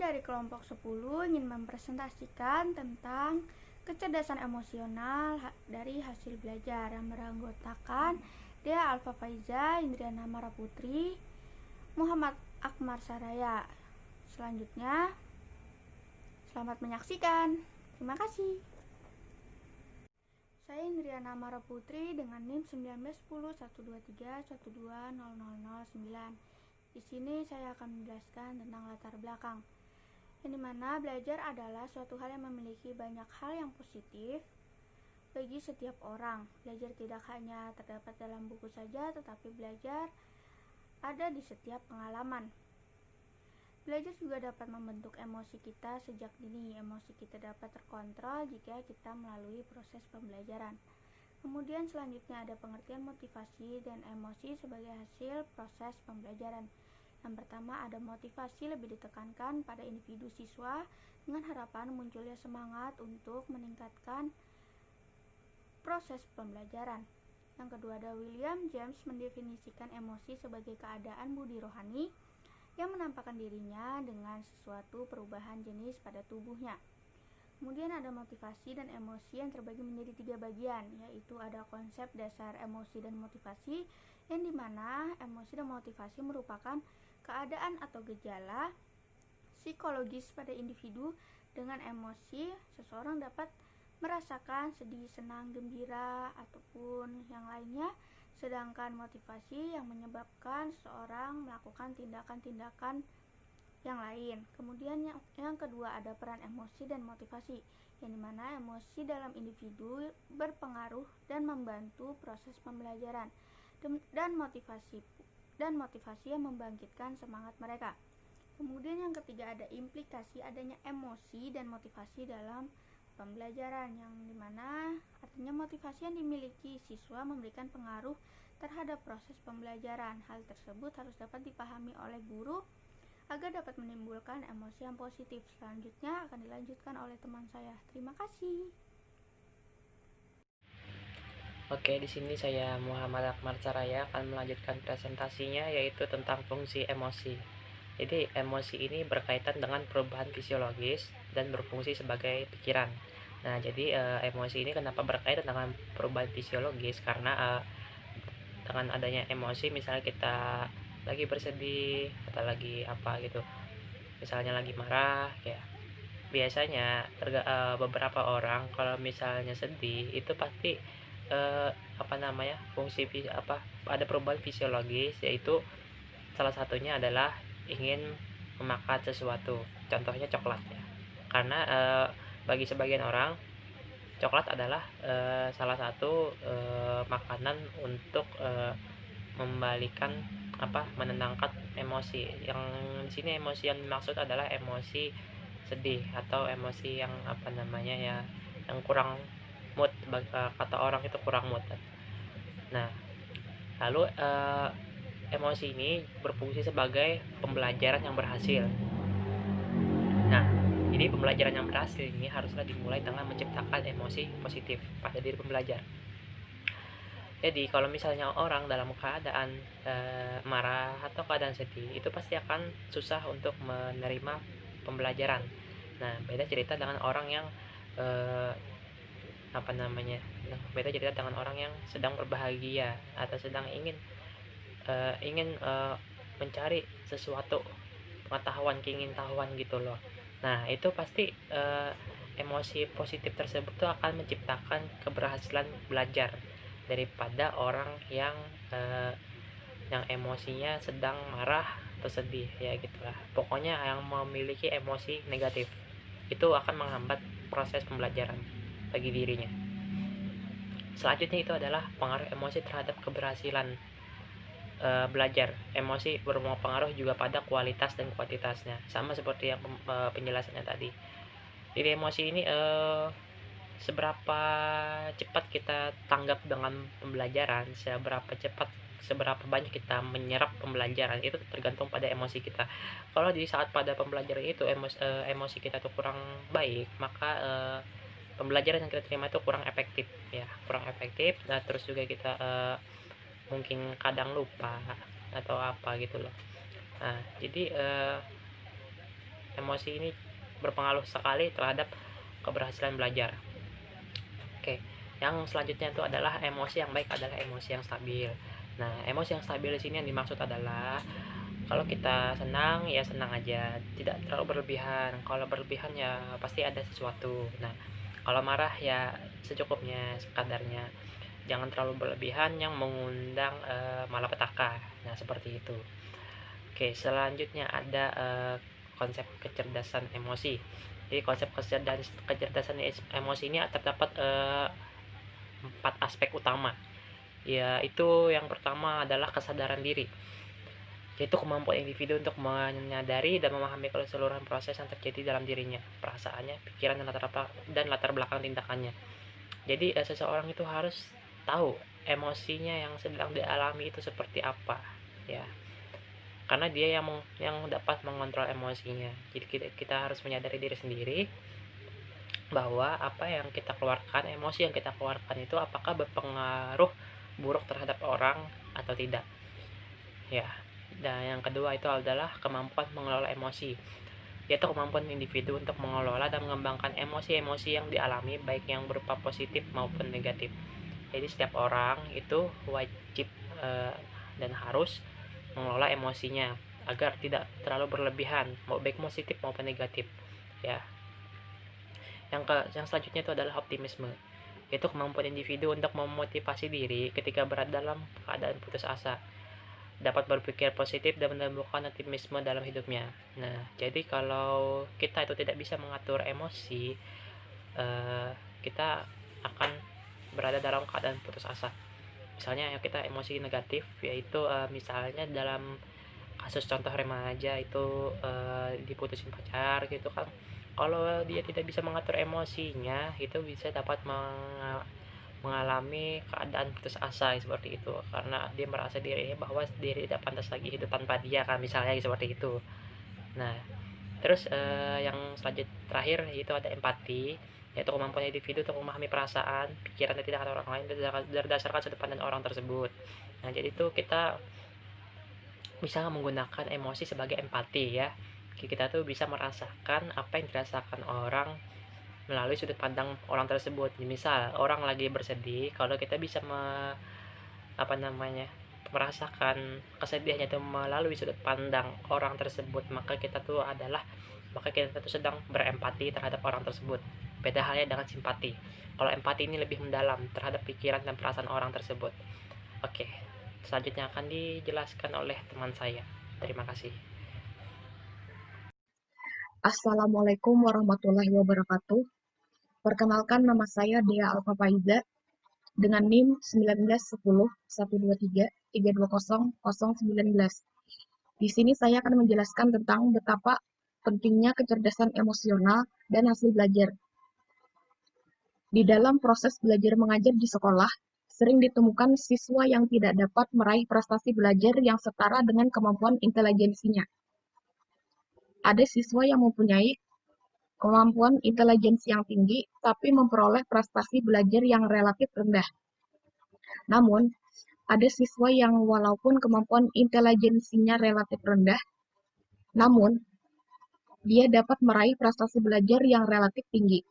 dari kelompok 10 ingin mempresentasikan tentang kecerdasan emosional dari hasil belajar yang beranggotakan Dea Alfa Faiza, Indriana Maraputri, Muhammad Akmar Saraya. Selanjutnya, selamat menyaksikan. Terima kasih. Saya Indriana Maraputri dengan NIM 19101231200009. Di sini saya akan menjelaskan tentang latar belakang, yang dimana belajar adalah suatu hal yang memiliki banyak hal yang positif bagi setiap orang. Belajar tidak hanya terdapat dalam buku saja, tetapi belajar ada di setiap pengalaman. Belajar juga dapat membentuk emosi kita sejak dini. Emosi kita dapat terkontrol jika kita melalui proses pembelajaran. Kemudian selanjutnya ada pengertian motivasi dan emosi sebagai hasil proses pembelajaran. Yang pertama ada motivasi lebih ditekankan pada individu siswa dengan harapan munculnya semangat untuk meningkatkan proses pembelajaran. Yang kedua ada William James mendefinisikan emosi sebagai keadaan budi rohani yang menampakkan dirinya dengan sesuatu perubahan jenis pada tubuhnya. Kemudian ada motivasi dan emosi yang terbagi menjadi 3 bagian, yaitu ada konsep dasar emosi dan motivasi, yang dimana emosi dan motivasi merupakan keadaan atau gejala psikologis pada individu. Dengan emosi, seseorang dapat merasakan sedih, senang, gembira, ataupun yang lainnya. Sedangkan motivasi yang menyebabkan seorang melakukan tindakan-tindakan yang lain. Kemudian yang kedua ada peran emosi dan motivasi, yang dimana emosi dalam individu berpengaruh dan membantu proses pembelajaran, dan motivasi yang membangkitkan semangat mereka. Kemudian yang ketiga ada implikasi adanya emosi dan motivasi dalam pembelajaran, yang dimana artinya motivasi yang dimiliki siswa memberikan pengaruh terhadap proses pembelajaran. Hal tersebut harus dapat dipahami oleh guru agar dapat menimbulkan emosi yang positif. Selanjutnya akan dilanjutkan oleh teman saya. Terima kasih. Oke, di sini saya Muhammad Akmar Saraya akan melanjutkan presentasinya, yaitu tentang fungsi emosi. Jadi emosi ini berkaitan dengan perubahan fisiologis dan berfungsi sebagai pikiran. Nah, jadi emosi ini kenapa berkaitan dengan perubahan fisiologis? Karena dengan adanya emosi, misalnya kita lagi bersedih atau lagi apa gitu, misalnya lagi marah, ya biasanya beberapa orang kalau misalnya sedih itu pasti ada perubahan fisiologis, yaitu salah satunya adalah ingin memakan sesuatu, contohnya coklat ya. Karena bagi sebagian orang coklat adalah salah satu makanan untuk menenangkan emosi. Yang di sini emosi yang dimaksud adalah emosi sedih atau emosi yang yang kurang mood, kata orang itu kurang mood. Nah, lalu emosi ini berfungsi sebagai pembelajaran yang berhasil. Nah, jadi pembelajaran yang berhasil ini haruslah dimulai dengan menciptakan emosi positif pada diri pembelajar. Jadi kalau misalnya orang dalam keadaan marah atau keadaan sedih, itu pasti akan susah untuk menerima pembelajaran. Nah, beda cerita dengan orang yang beda cerita dengan orang yang sedang berbahagia atau sedang ingin mencari sesuatu keingintahuan gitu loh. Nah, itu pasti emosi positif tersebut tuh akan menciptakan keberhasilan belajar daripada orang yang emosinya sedang marah atau sedih, ya gitulah. Pokoknya yang memiliki emosi negatif itu akan menghambat proses pembelajaran bagi dirinya. Selanjutnya itu adalah pengaruh emosi terhadap keberhasilan belajar. Emosi berpengaruh juga pada kualitas dan kuantitasnya, sama seperti yang penjelasannya tadi. Jadi emosi ini seberapa cepat kita tanggap dengan pembelajaran, seberapa banyak kita menyerap pembelajaran, itu tergantung pada emosi kita. Kalau di saat pada pembelajaran itu emosi kita tuh kurang baik, maka pembelajaran yang kita terima itu kurang efektif. Nah, terus juga kita mungkin kadang lupa atau apa gitu loh. Nah, jadi emosi ini berpengaruh sekali terhadap keberhasilan belajar. Oke, yang selanjutnya itu adalah emosi yang baik adalah emosi yang stabil. Nah, emosi yang stabil di sini yang dimaksud adalah kalau kita senang ya senang aja, tidak terlalu berlebihan. Kalau berlebihan ya pasti ada sesuatu. Nah, kalau marah ya secukupnya, sekadarnya. Jangan terlalu berlebihan yang mengundang malapetaka. Nah, seperti itu. Oke, selanjutnya ada konsep kecerdasan emosi. Jadi konsep kecerdasan emosi ini terdapat 4 aspek utama. Yaitu yang pertama adalah kesadaran diri, yaitu kemampuan individu untuk menyadari dan memahami keseluruhan proses yang terjadi dalam dirinya, perasaannya, pikiran, dan latar belakang tindakannya. Jadi seseorang itu harus tahu emosinya yang sedang dialami itu seperti apa, ya, karena dia yang dapat mengontrol emosinya. Jadi kita harus menyadari diri sendiri bahwa apa yang kita keluarkan, emosi yang kita keluarkan itu apakah berpengaruh buruk terhadap orang atau tidak, ya. Dan yang kedua itu adalah kemampuan mengelola emosi, yaitu kemampuan individu untuk mengelola dan mengembangkan emosi-emosi yang dialami, baik yang berupa positif maupun negatif. Jadi setiap orang itu wajib dan harus mengelola emosinya agar tidak terlalu berlebihan, baik positif maupun negatif, ya. Yang selanjutnya itu adalah optimisme, yaitu kemampuan individu untuk memotivasi diri ketika berada dalam keadaan putus asa, dapat berpikir positif dan menumbuhkan optimisme dalam hidupnya. Nah, jadi kalau kita itu tidak bisa mengatur emosi, kita akan berada dalam keadaan putus asa. Misalnya kita emosi negatif, yaitu misalnya dalam kasus contoh remaja itu diputusin pacar gitu kan. Kalau dia tidak bisa mengatur emosinya, itu bisa dapat mengalami keadaan putus asa seperti itu, karena dia merasa dirinya bahwa diri tidak pantas lagi hidup tanpa dia kan, misalnya seperti itu. Nah, terus yang selanjutnya terakhir itu ada empati, yaitu kemampuan individu untuk memahami perasaan, pikiran dan tindakan orang lain berdasarkan sudut pandang orang tersebut. Nah, jadi itu kita bisa menggunakan emosi sebagai empati, ya. Kita tuh bisa merasakan apa yang dirasakan orang melalui sudut pandang orang tersebut. Misal orang lagi bersedih, kalau kita bisa merasakan kesedihannya itu melalui sudut pandang orang tersebut, maka kita tuh sedang berempati terhadap orang tersebut. Beda halnya dengan simpati. Kalau empati ini lebih mendalam terhadap pikiran dan perasaan orang tersebut. Oke, selanjutnya akan dijelaskan oleh teman saya. Terima kasih. Assalamualaikum warahmatullahi wabarakatuh. Perkenalkan, nama saya Dea Alfa Faiza dengan NIM 19101233200019. Di sini saya akan menjelaskan tentang betapa pentingnya kecerdasan emosional dan hasil belajar. Di dalam proses belajar mengajar di sekolah, sering ditemukan siswa yang tidak dapat meraih prestasi belajar yang setara dengan kemampuan intelijensinya. Ada siswa yang mempunyai kemampuan intelijensi yang tinggi, tapi memperoleh prestasi belajar yang relatif rendah. Namun, ada siswa yang walaupun kemampuan intelijensinya relatif rendah, namun dia dapat meraih prestasi belajar yang relatif tinggi.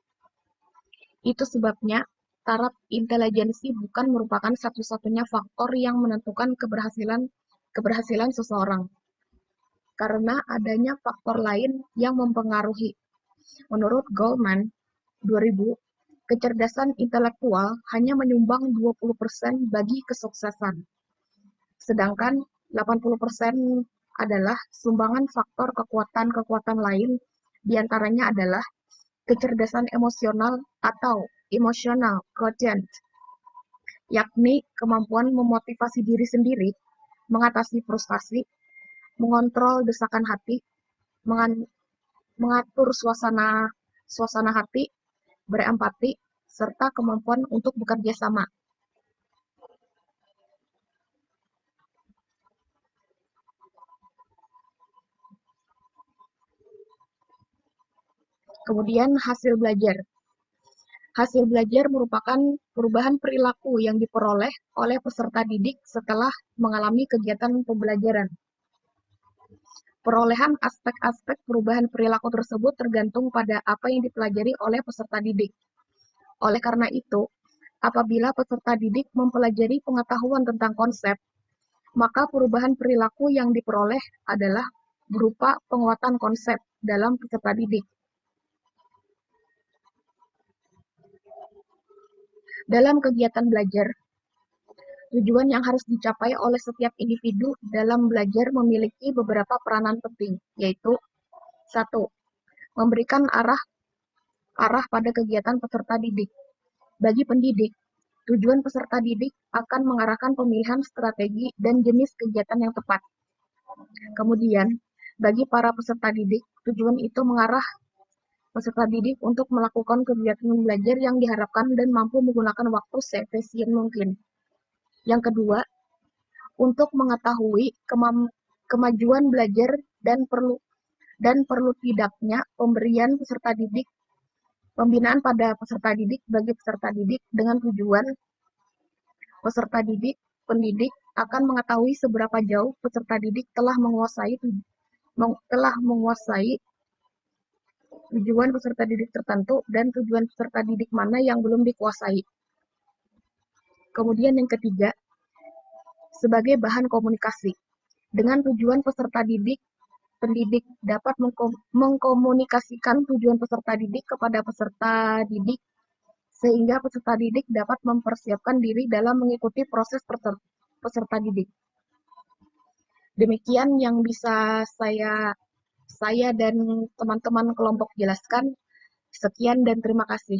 Itu sebabnya taraf intelijensi bukan merupakan satu-satunya faktor yang menentukan keberhasilan seseorang, karena adanya faktor lain yang mempengaruhi. Menurut Goldman, 2000, kecerdasan intelektual hanya menyumbang 20% bagi kesuksesan, sedangkan 80% adalah sumbangan faktor kekuatan-kekuatan lain, diantaranya adalah kecerdasan emosional atau emotional quotient, yakni kemampuan memotivasi diri sendiri, mengatasi frustasi, mengontrol desakan hati, mengatur suasana hati, berempati, serta kemampuan untuk bekerja sama. Kemudian hasil belajar. Hasil belajar merupakan perubahan perilaku yang diperoleh oleh peserta didik setelah mengalami kegiatan pembelajaran. Perolehan aspek-aspek perubahan perilaku tersebut tergantung pada apa yang dipelajari oleh peserta didik. Oleh karena itu, apabila peserta didik mempelajari pengetahuan tentang konsep, maka perubahan perilaku yang diperoleh adalah berupa penguatan konsep dalam peserta didik. Dalam kegiatan belajar, tujuan yang harus dicapai oleh setiap individu dalam belajar memiliki beberapa peranan penting, yaitu 1. Memberikan arah pada kegiatan peserta didik. Bagi pendidik, tujuan peserta didik akan mengarahkan pemilihan strategi dan jenis kegiatan yang tepat. Kemudian, bagi para peserta didik, tujuan itu mengarah peserta didik untuk melakukan kegiatan belajar yang diharapkan dan mampu menggunakan waktu seefisien mungkin. Yang kedua, untuk mengetahui kemajuan belajar dan perlu tidaknya pembinaan pada peserta didik bagi peserta didik dengan tujuan peserta didik, pendidik akan mengetahui seberapa jauh peserta didik telah menguasai tujuan peserta didik tertentu dan tujuan peserta didik mana yang belum dikuasai. Kemudian yang ketiga, sebagai bahan komunikasi. Dengan tujuan peserta didik, pendidik dapat mengkomunikasikan tujuan peserta didik kepada peserta didik sehingga peserta didik dapat mempersiapkan diri dalam mengikuti proses peserta didik. Demikian yang bisa saya dan teman-teman kelompok jelaskan. Sekian dan terima kasih.